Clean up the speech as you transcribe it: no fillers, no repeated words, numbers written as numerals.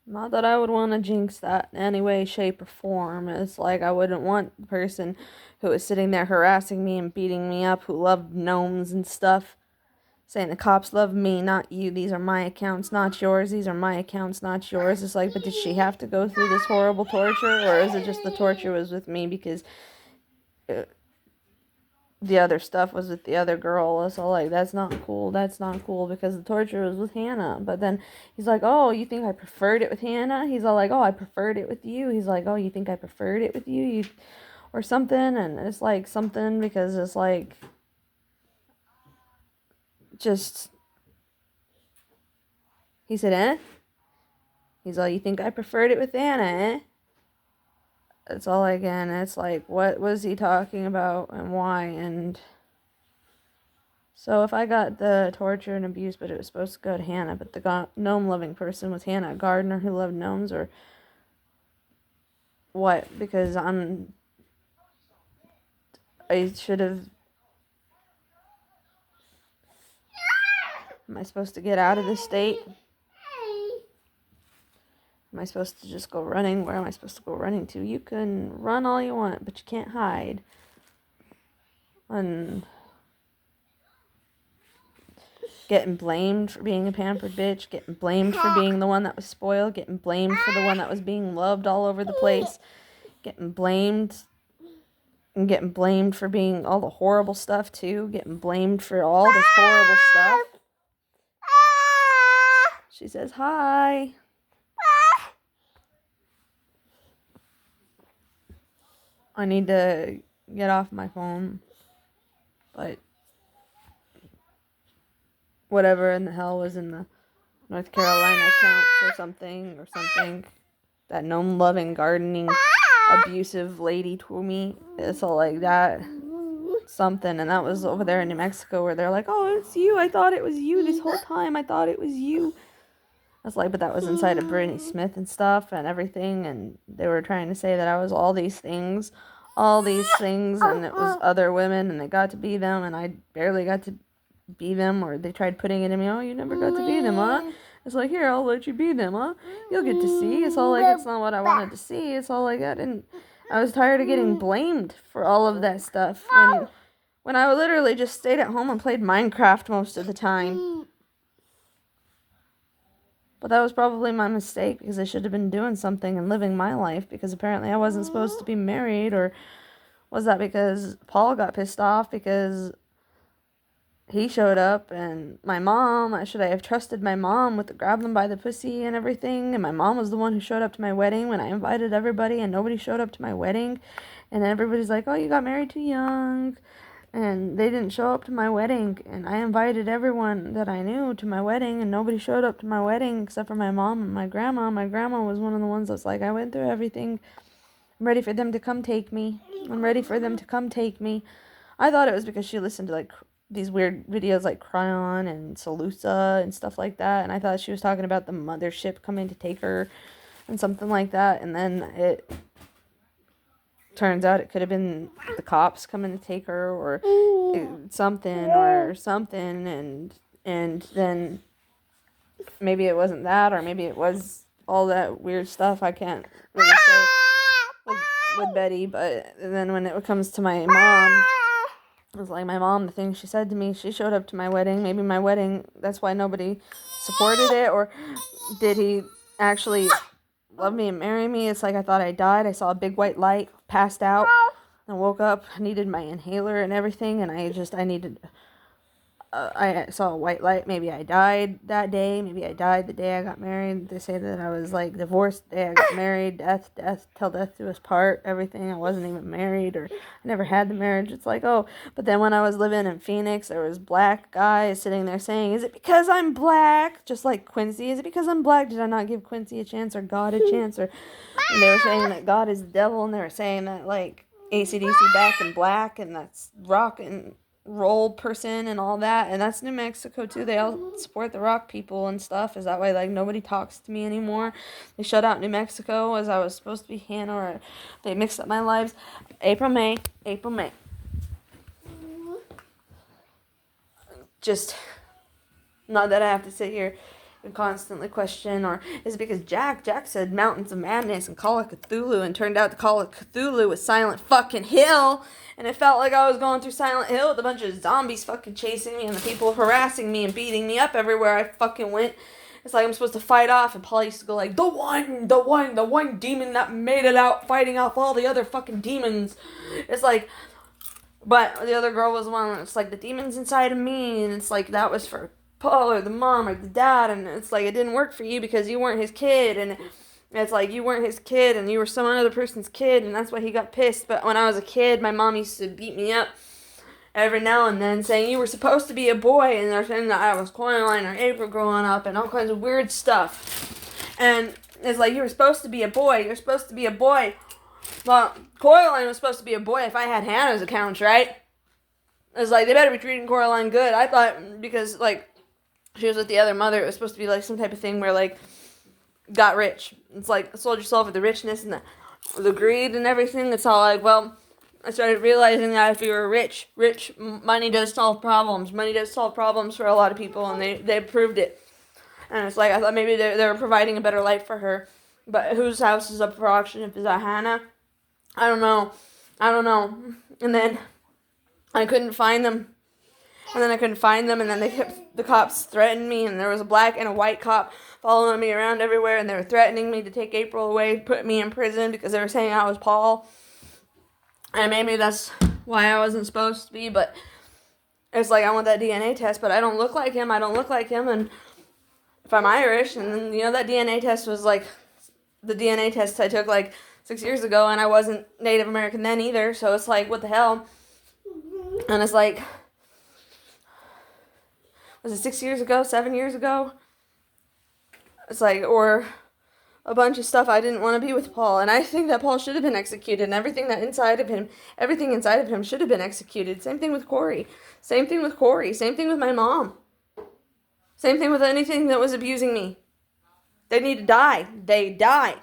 Not that I would want to jinx that in any way, shape, or form. It's like I wouldn't want the person who was sitting there harassing me and beating me up, who loved gnomes and stuff, saying the cops love me, not you. These are my accounts, not yours. These are my accounts, not yours. It's like, but did she have to go through this horrible torture, or is it just the torture was with me because the other stuff was with the other girl? So like, that's not cool. That's not cool because the torture was with Hannah. But then he's like, oh, you think I preferred it with Hannah? He's all like, oh, I preferred it with you. He's like, oh, you think I preferred it with you? Or something. And it's like something because it's like just, he said, eh? He's all, you think I preferred it with Anna, eh? It's all again, it's like, what was he talking about and why? And so if I got the torture and abuse, but it was supposed to go to Hannah, but the gnome-loving person was Hannah, a gardener who loved gnomes, or what? Because I should have, am I supposed to get out of this state? Am I supposed to just go running? Where am I supposed to go running to? You can run all you want, but you can't hide. And getting blamed for being a pampered bitch, getting blamed for being the one that was spoiled, getting blamed for the one that was being loved all over the place, getting blamed and getting blamed for being all the horrible stuff too, getting blamed for all this horrible stuff. She says hi. I need to get off my phone, but whatever in the hell was in the North Carolina accounts or something. That gnome loving, gardening, abusive lady told me. It's all like that. Something. And that was over there in New Mexico where they're like, oh, it's you. I thought it was you this whole time. I thought it was you. I was like, but that was inside of Brittany Smith and stuff and everything. And they were trying to say that I was all these things. And it was other women and they got to be them and I barely got to be them, or they tried putting it in me, oh, you never got to be them, huh? It's like, here, I'll let you be them, huh? You'll get to see. It's all like, it's not what I wanted to see. It's all like, I was tired of getting blamed for all of that stuff when I literally just stayed at home and played Minecraft most of the time. But that was probably my mistake because I should have been doing something and living my life because apparently I wasn't supposed to be married. Or was that because Paul got pissed off because he showed up? And my mom, should I have trusted my mom with the grab them by the pussy and everything? And my mom was the one who showed up to my wedding when I invited everybody and nobody showed up to my wedding. And everybody's like, oh, you got married too young. And they didn't show up to my wedding. And I invited everyone that I knew to my wedding and nobody showed up to my wedding except for my mom and my grandma. My grandma was one of the ones that's like, I went through everything. I'm ready for them to come take me. I'm ready for them to come take me. I thought it was because she listened to like these weird videos like Cryon and Salusa and stuff like that. And I thought she was talking about the mothership coming to take her and something like that. And then it turns out it could have been the cops coming to take her or something. And then maybe it wasn't that, or maybe it was all that weird stuff. I can't really say with Betty. But then when it comes to my mom, it was like my mom, the thing she said to me, she showed up to my wedding. Maybe my wedding, that's why nobody supported it. Or did he actually love me and marry me? It's like I thought I died. I saw a big white light, passed out, and woke up, needed my inhaler and everything. And I needed, I saw a white light. Maybe I died that day. Maybe I died the day I got married. They say that I was like divorced the day I got married. Death, till death do us part. Everything. I wasn't even married, or I never had the marriage. It's like, oh, but then when I was living in Phoenix, there was black guys sitting there saying, is it because I'm black? Just like Quincy. Is it because I'm black? Did I not give Quincy a chance or God a chance? Or and they were saying that God is the devil, and they were saying that like AC/DC Back in Black, and that's rock and roll person and all that. And that's New Mexico too. They all support the rock people and stuff. Is that why like nobody talks to me anymore? They shut out New Mexico as I was supposed to be Hannah, or they mixed up my lives. April May. Just not that I have to sit here constantly question, or is it because Jack said Mountains of Madness and Call of Cthulhu, and turned out the Call of Cthulhu was Silent fucking Hill, and it felt like I was going through Silent Hill with a bunch of zombies fucking chasing me and the people harassing me and beating me up everywhere I fucking went. It's like I'm supposed to fight off, and Paul used to go like, the one demon that made it out, fighting off all the other fucking demons. It's like, but the other girl was one, it's like the demons inside of me, and it's like that was for Paul or the mom or the dad, and it's like it didn't work for you because you weren't his kid, and it's like you weren't his kid and you were some other person's kid, and that's why he got pissed. But when I was a kid, my mom used to beat me up every now and then, saying you were supposed to be a boy, and they're saying that I was Coraline or April growing up, and all kinds of weird stuff. And it's like, you were supposed to be a boy, you're supposed to be a boy. Well, Coraline was supposed to be a boy if I had Hannah's accounts, right? It's like, they better be treating Coraline good. I thought, because, like, she was with the other mother, it was supposed to be, like, some type of thing where, like, got rich. It's like, sold yourself for the richness and the greed and everything. It's all like, well, I started realizing that if you were rich, money does solve problems. Money does solve problems for a lot of people, and they proved it. And it's like, I thought maybe they were providing a better life for her. But whose house is up for auction? If it's Hannah? I don't know. And then I couldn't find them. And then the cops threatened me, and there was a black and a white cop following me around everywhere, and they were threatening me to take April away, put me in prison because they were saying I was Paul. And maybe that's why I wasn't supposed to be, but it's like, I want that DNA test, but I don't look like him, and if I'm Irish, and then, that DNA test was like, the DNA test I took like 6 years ago, and I wasn't Native American then either, so it's like, what the hell? And it's like, was it 6 years ago, 7 years ago? It's like, or a bunch of stuff I didn't want to be with Paul, and I think that Paul should have been executed, and everything inside of him should have been executed. Same thing with Corey. Same thing with my mom. Same thing with anything that was abusing me. They need to die. They die.